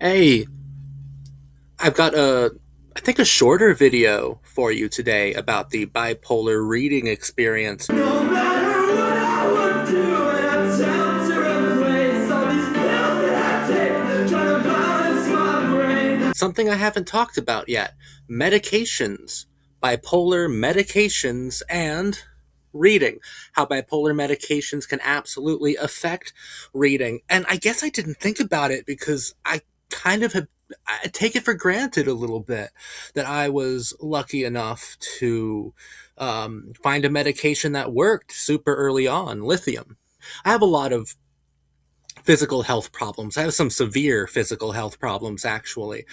Hey, I've got I think a shorter video for you today about the bipolar reading experience. No matter what I would do, and attempt to replace all these pills that I take, trying to balance my brain. Something I haven't talked about yet. Medications. Bipolar medications and reading. How bipolar medications can absolutely affect reading. And I guess I didn't think about it because I take it for granted a little bit that I was lucky enough to find a medication that worked super early on, lithium. I have a lot of physical health problems. I have some severe physical health problems, actually.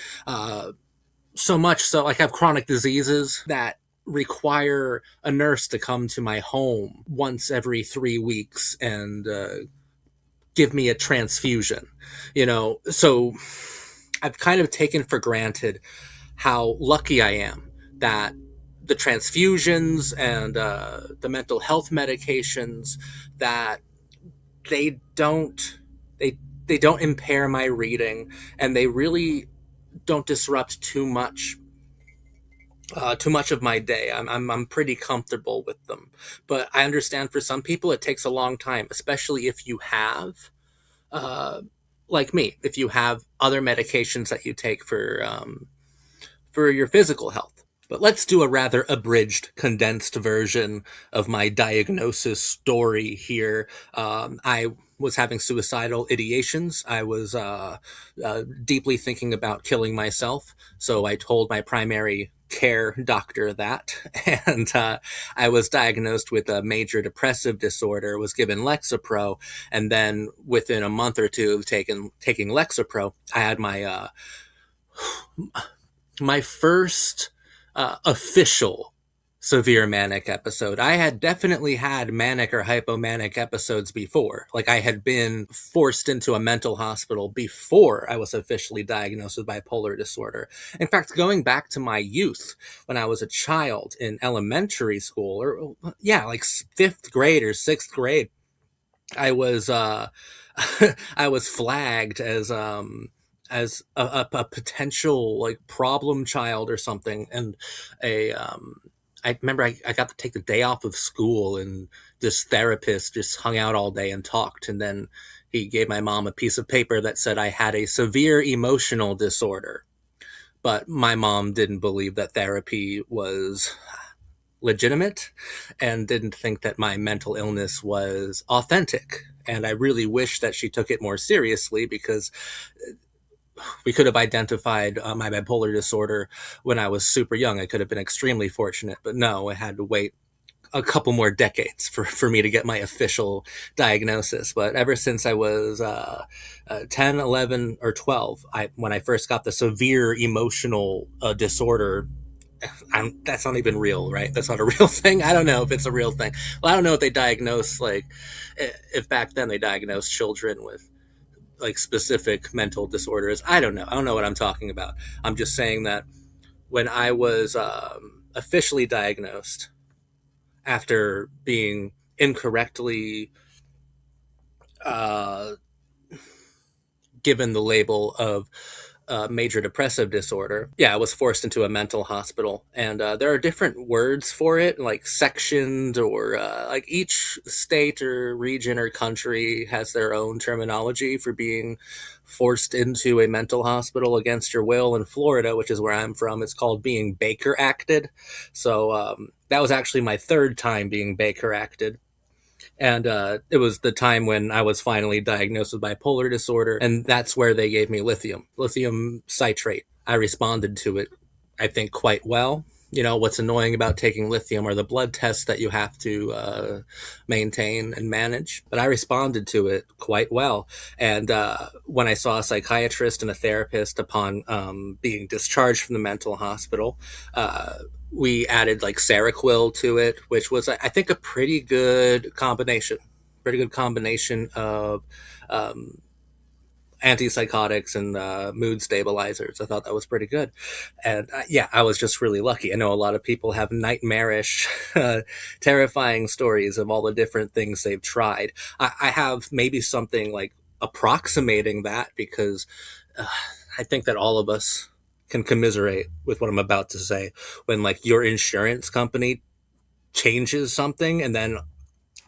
So much so, like, I have chronic diseases that require a nurse to come to my home once every 3 weeks and give me a transfusion. So I've kind of taken for granted how lucky I am that the transfusions and the mental health medications that they don't they they don't impair my reading, and they really don't disrupt too much of my day. I'm pretty comfortable with them, but I understand for some people it takes a long time, especially if you have uh, like me, if you have other medications that you take for your physical health. But let's do a rather abridged, condensed version of my diagnosis story here. I was having suicidal ideations. I was deeply thinking about killing myself. So I told my primary care doctor that. And I was diagnosed with a major depressive disorder, was given Lexapro. And then within a month or two of taking Lexapro, I had my first official severe manic episode. I had definitely had manic or hypomanic episodes before. Like, I had been forced into a mental hospital before I was officially diagnosed with bipolar disorder. In fact, going back to my youth, when I was a child in elementary school, or yeah, like fifth grade or sixth grade, I was I was flagged as a potential like problem child or something, and a I remember I got to take the day off of school, and this therapist just hung out all day and talked, and then he gave my mom a piece of paper that said I had a severe emotional disorder. But my mom didn't believe that therapy was legitimate and didn't think that my mental illness was authentic. And I really wish that she took it more seriously, because we could have identified my bipolar disorder when I was super young. I could have been extremely fortunate, but no, I had to wait a couple more decades for me to get my official diagnosis. But ever since I was 10, 11, or 12, when I first got the severe emotional disorder, that's not even real, right? That's not a real thing. I don't know if it's a real thing. Well, I don't know if they diagnose, like, if back then they diagnosed children with like specific mental disorders. I don't know. I don't know what I'm talking about. I'm just saying that when I was officially diagnosed after being incorrectly uh, given the label of major depressive disorder. Yeah, I was forced into a mental hospital, and there are different words for it, like sectioned, or like each state or region or country has their own terminology for being forced into a mental hospital against your will. In Florida, which is where I'm from, it's called being Baker acted. So that was actually my third time being Baker acted. And it was the time when I was finally diagnosed with bipolar disorder, and that's where they gave me lithium citrate. I responded to it, I think, quite well. What's annoying about taking lithium are the blood tests that you have to maintain and manage, but I responded to it quite well. And when I saw a psychiatrist and a therapist upon being discharged from the mental hospital, uh, we added like Seroquel to it, which was, I think, a pretty good combination of um, antipsychotics and mood stabilizers. I thought that was pretty good. And yeah, I was just really lucky. I know a lot of people have nightmarish, terrifying stories of all the different things they've tried. I have maybe something like approximating that, because I think that all of us can commiserate with what I'm about to say. When like your insurance company changes something and then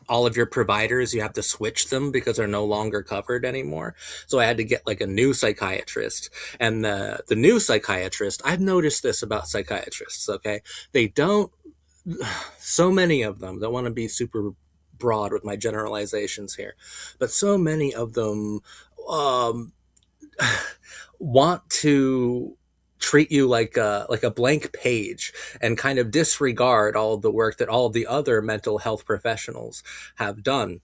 all of your providers you have to switch them because they're no longer covered anymore. So I had to get like a new psychiatrist, and the new psychiatrist, I've noticed this about psychiatrists, okay? They don't, so many of them, don't want to be super broad with my generalizations here, but so many of them um want to treat you like a blank page and kind of disregard all of the work that all of the other mental health professionals have done.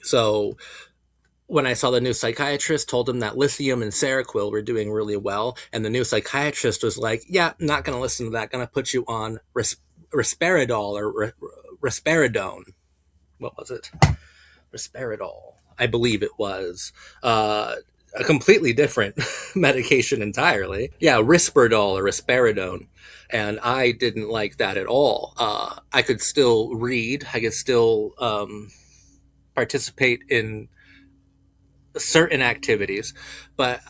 So when I saw the new psychiatrist, told him that lithium and Seroquel were doing really well, and the new psychiatrist was like, "Yeah, not going to listen to that. Going to put you on risperidol or risperidone. What was it? Risperidol, I believe it was. A completely different medication entirely. Yeah, Risperdal or Risperidone. And I didn't like that at all. I could still read, I could still participate in certain activities, but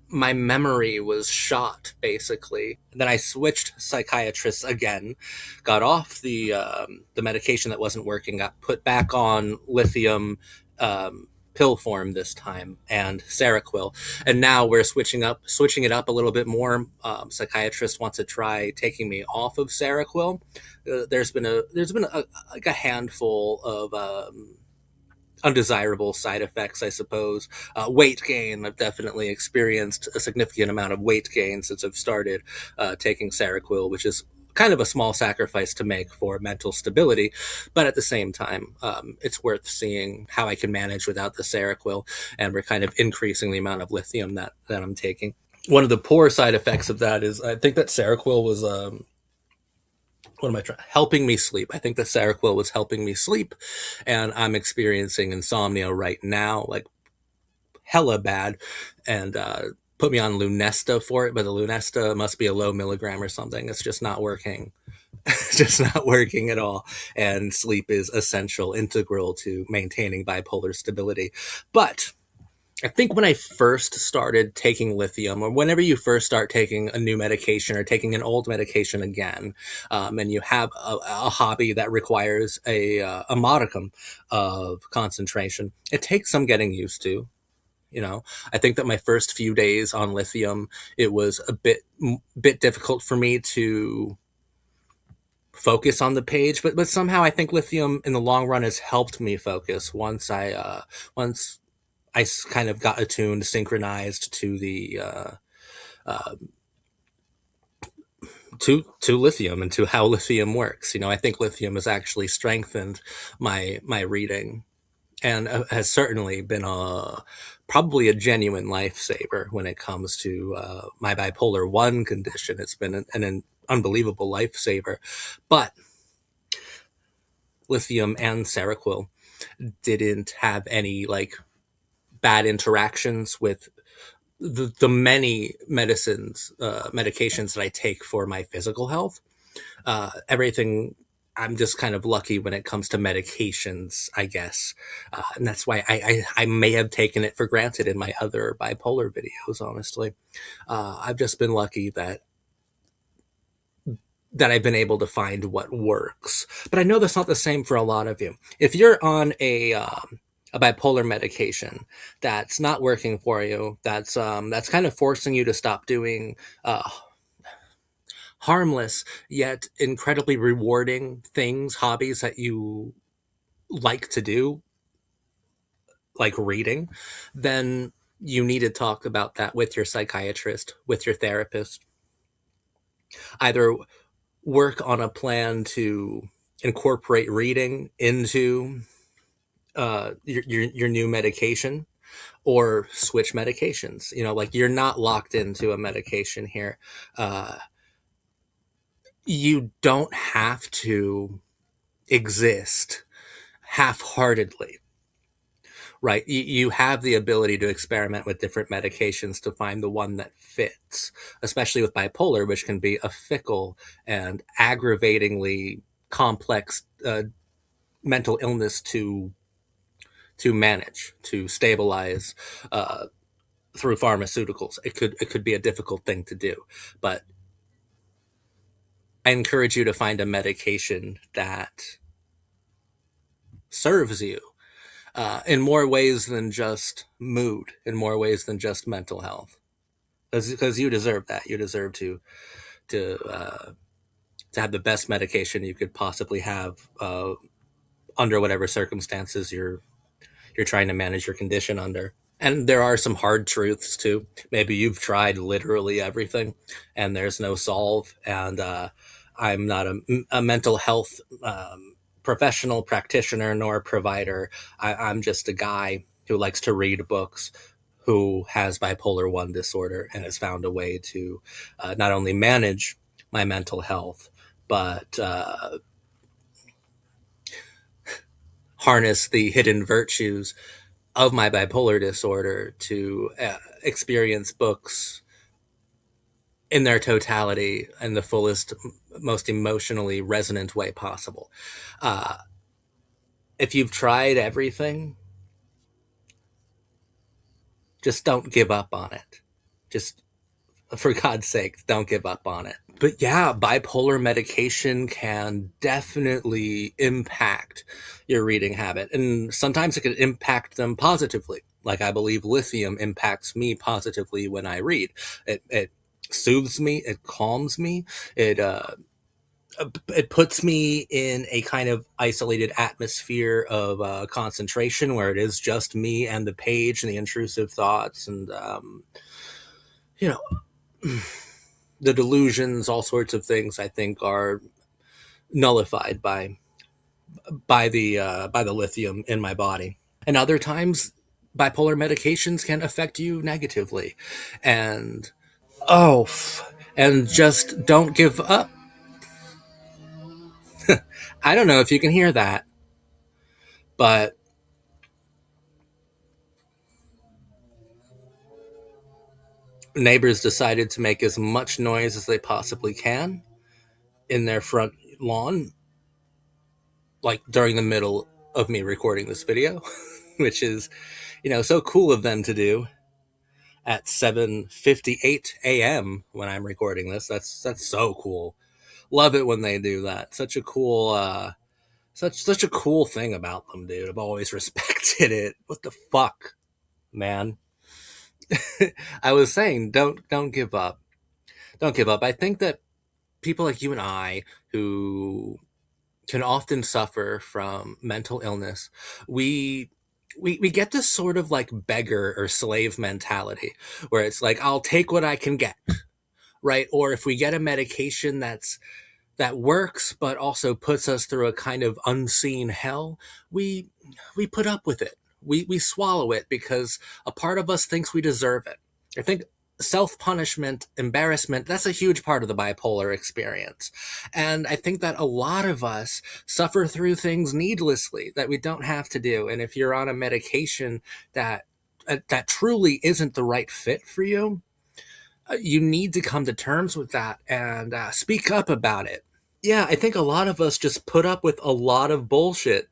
my memory was shot basically. And then I switched psychiatrists again, got off the medication that wasn't working, got put back on lithium pill form this time and Seroquel, and now we're switching it up a little bit more. Psychiatrist wants to try taking me off of Seroquel. There's been like a handful of undesirable side effects, I suppose. Weight gain. I've definitely experienced a significant amount of weight gain since I've started taking Seroquel, which is kind of a small sacrifice to make for mental stability, but at the same time, it's worth seeing how I can manage without the Seroquel, and we're kind of increasing the amount of lithium that I'm taking. One of the poor side effects of that is I think that Seroquel was what am I trying? Helping me sleep. I think that Seroquel was helping me sleep, and I'm experiencing insomnia right now, like hella bad, and put me on Lunesta for it, but the Lunesta must be a low milligram or something. It's just not working. It's just not working at all. And sleep is essential, integral to maintaining bipolar stability. But I think when I first started taking lithium, or whenever you first start taking a new medication or taking an old medication again, and you have a hobby that requires a modicum of concentration, it takes some getting used to. You know, I think that my first few days on lithium, it was a bit difficult for me to focus on the page, but somehow I think lithium in the long run has helped me focus once I kind of got attuned, synchronized to the uh, to lithium and to how lithium works. You know, I think lithium has actually strengthened my reading, and has certainly been a probably a genuine lifesaver when it comes to my bipolar one condition. It's been an unbelievable lifesaver, but lithium and Seroquel didn't have any like bad interactions with the many medications that I take for my physical health. Everything, I'm just kind of lucky when it comes to medications, I guess. And that's why I may have taken it for granted in my other bipolar videos, honestly. I've just been lucky that I've been able to find what works. But I know that's not the same for a lot of you. If you're on a bipolar medication that's not working for you, that's kind of forcing you to stop doing harmless yet incredibly rewarding things, hobbies that you like to do, like reading, then you need to talk about that with your psychiatrist, with your therapist. Either work on a plan to incorporate reading into your new medication, or switch medications. You know, like you're not locked into a medication here. Uh, you don't have to exist half-heartedly, right? You have the ability to experiment with different medications to find the one that fits, especially with bipolar, which can be a fickle and aggravatingly complex mental illness to manage, to stabilize. through pharmaceuticals. It could be a difficult thing to do, but I encourage you to find a medication that serves you in more ways than just mood, in more ways than just mental health. Because you deserve that. You deserve to to have the best medication you could possibly have under whatever circumstances you're trying to manage your condition under. And there are some hard truths too. Maybe you've tried literally everything and there's no solve. And I'm not a mental health professional practitioner nor provider. I'm just a guy who likes to read books, who has bipolar 1 disorder and has found a way to not only manage my mental health, but harness the hidden virtues of my bipolar disorder to experience books in their totality in the fullest, most emotionally resonant way possible. Uh, if you've tried everything, just don't give up on it. Just for God's sake, don't give up on it. But yeah, bipolar medication can definitely impact your reading habit. And sometimes it can impact them positively. Like I believe lithium impacts me positively when I read. It soothes me, it calms me, it it puts me in a kind of isolated atmosphere of concentration where it is just me and the page and the intrusive thoughts and you know the delusions, all sorts of things. I think are nullified by the lithium in my body. And other times, bipolar medications can affect you negatively, and oh, and just don't give up. I don't know if you can hear that, but neighbors decided to make as much noise as they possibly can in their front lawn, like during the middle of me recording this video, which is, so cool of them to do at 7:58 a.m. when I'm recording this. That's so cool. Love it when they do that. Such a cool such a cool thing about them, dude. I've always respected it. What the fuck, man? I was saying don't give up. Don't give up. I think that people like you and I who can often suffer from mental illness, we we get this sort of like beggar or slave mentality where it's like I'll take what I can get, right? Or if we get a medication that works but also puts us through a kind of unseen hell, we we put up with it. We swallow it because a part of us thinks we deserve it. I think self-punishment, embarrassment, that's a huge part of the bipolar experience. And I think that a lot of us suffer through things needlessly that we don't have to do. And if you're on a medication that truly isn't the right fit for you, you need to come to terms with that and speak up about it. Yeah, I think a lot of us just put up with a lot of bullshit,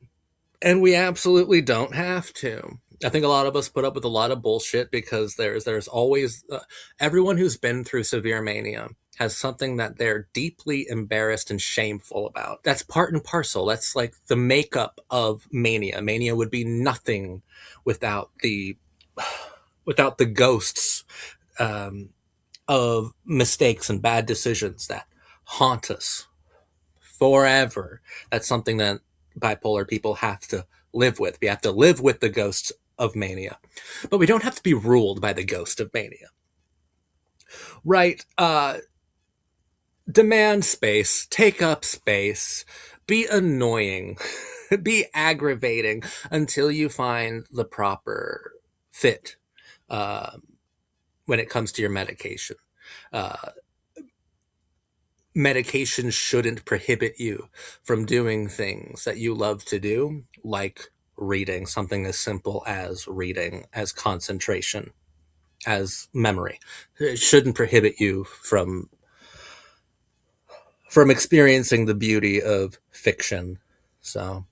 and we absolutely don't have to. I think a lot of us put up with a lot of bullshit because there's always everyone who's been through severe mania has something that they're deeply embarrassed and shameful about. That's part and parcel. That's like the makeup of mania. Mania would be nothing without the ghosts um, of mistakes and bad decisions that haunt us forever. That's something that bipolar people have to live with. We have to live with the ghosts of mania, but we don't have to be ruled by the ghost of mania, right? Demand space, take up space, be annoying, be aggravating until you find the proper fit when it comes to your medication. Uh, Medication shouldn't prohibit you from doing things that you love to do, like reading, something as simple as reading, as concentration, as memory. It shouldn't prohibit you from experiencing the beauty of fiction. So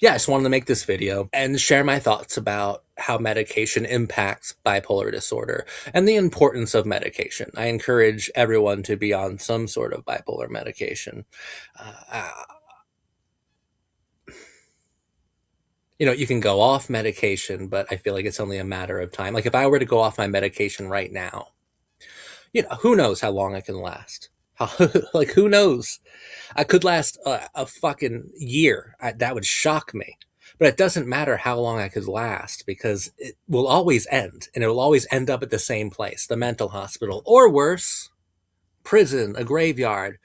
Yeah, I just wanted to make this video and share my thoughts about how medication impacts bipolar disorder and the importance of medication. I encourage everyone to be on some sort of bipolar medication. Uh, you can go off medication, but I feel like it's only a matter of time. Like if I were to go off my medication right now, who knows how long I can last? Like, who knows? I could last a fucking year. That would shock me. But it doesn't matter how long I could last because it will always end, and it will always end up at the same place, the mental hospital, or worse, prison, a graveyard.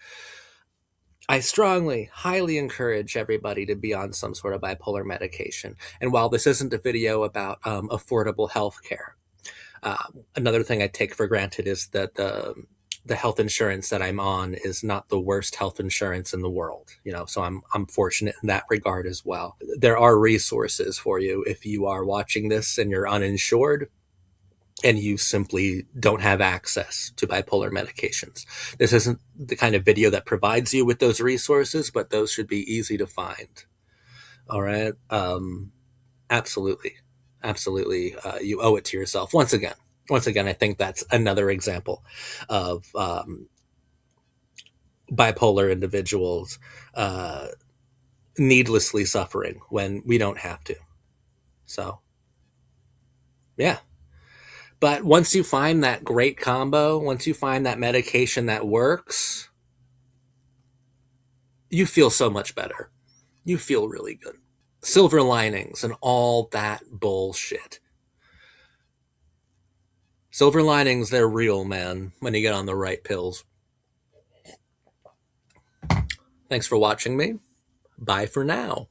I strongly, highly encourage everybody to be on some sort of bipolar medication. And while this isn't a video about affordable health care, another thing I take for granted is that the health insurance that I'm on is not the worst health insurance in the world. So I'm fortunate in that regard as well. There are resources for you if you are watching this and you're uninsured and you simply don't have access to bipolar medications. This isn't the kind of video that provides you with those resources, but those should be easy to find. All right. Absolutely. Absolutely. You owe it to yourself. Once again, I think that's another example of bipolar individuals uh, needlessly suffering when we don't have to. So, yeah. But once you find that great combo, once you find that medication that works, you feel so much better. You feel really good. Silver linings and all that bullshit. Silver linings, they're real, man, when you get on the right pills. Thanks for watching me. Bye for now.